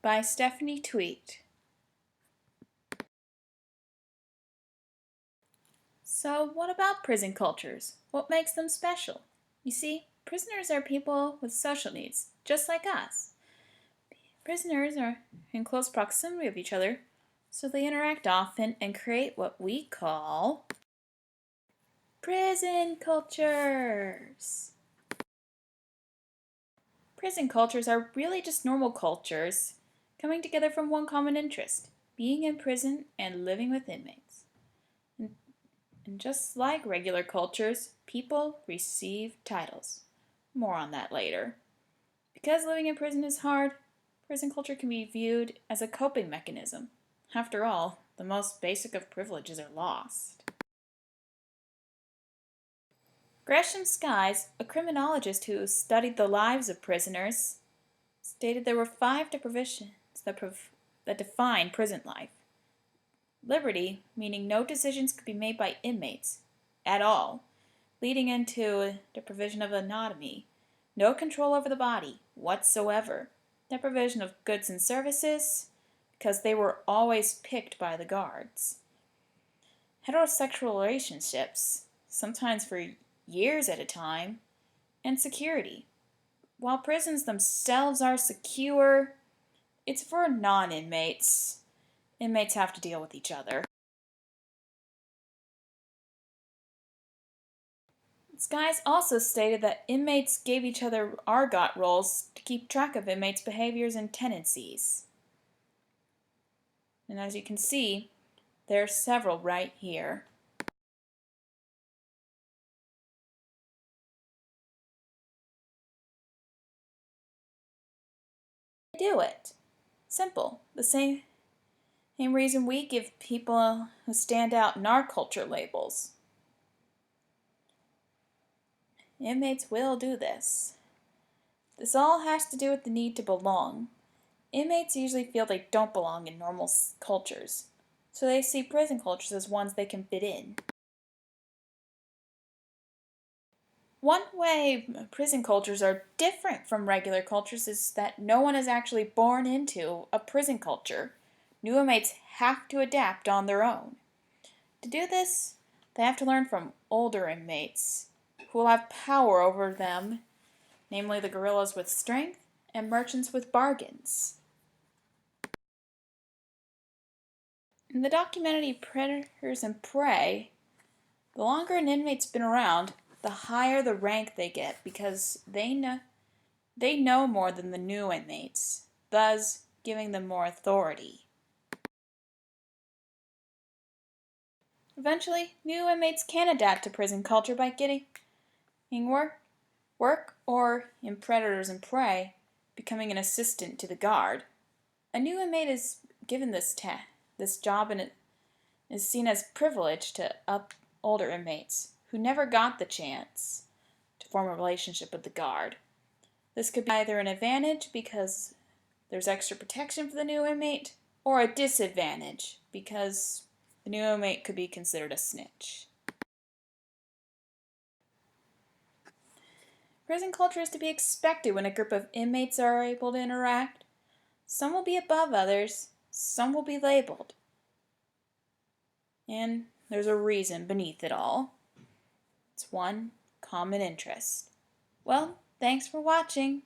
by Stephanie Tweet. So what about prison cultures? What makes them special? You see, prisoners are people with social needs, just like us. Prisoners are in close proximity of each other, so they interact often and create what we call prison cultures. Prison cultures are really just normal cultures coming together from one common interest, being in prison and living with inmates. And just like regular cultures, people receive titles. More on that later. Because living in prison is hard, prison culture can be viewed as a coping mechanism. After all, the most basic of privileges are lost. Gresham Skies, a criminologist who studied the lives of prisoners, stated there were 5 deprivations that define prison life. Liberty, meaning no decisions could be made by inmates at all, leading into deprivation of autonomy, no control over the body whatsoever, deprivation of goods and services, because they were always picked by the guards. Heterosexual relationships, sometimes for years at a time, and security. While prisons themselves are secure, it's for non-inmates. Inmates have to deal with each other. Skies also stated that inmates gave each other argot roles to keep track of inmates' behaviors and tendencies. And as you can see, there are several right here. Do it. Simple. The same reason we give people who stand out in our culture labels. Inmates will do this. This all has to do with the need to belong. Inmates usually feel they don't belong in normal cultures, so they see prison cultures as ones they can fit in. One way prison cultures are different from regular cultures is that no one is actually born into a prison culture. New inmates have to adapt on their own. To do this, they have to learn from older inmates who will have power over them, namely the gorillas with strength and merchants with bargains. In the documentary Predators and Prey, the longer an inmate's been around, the higher the rank they get because they know more than the new inmates, thus giving them more authority. Eventually, new inmates can adapt to prison culture by getting work or, in Predators and Prey, becoming an assistant to the guard. A new inmate is given this job and it is seen as privilege to older inmates who never got the chance to form a relationship with the guard. This could be either an advantage because there's extra protection for the new inmate, or a disadvantage because the new inmate could be considered a snitch. Prison culture is to be expected when a group of inmates are able to interact. Some will be above others, some will be labeled. And there's a reason beneath it all. It's one common interest. Well, thanks for watching.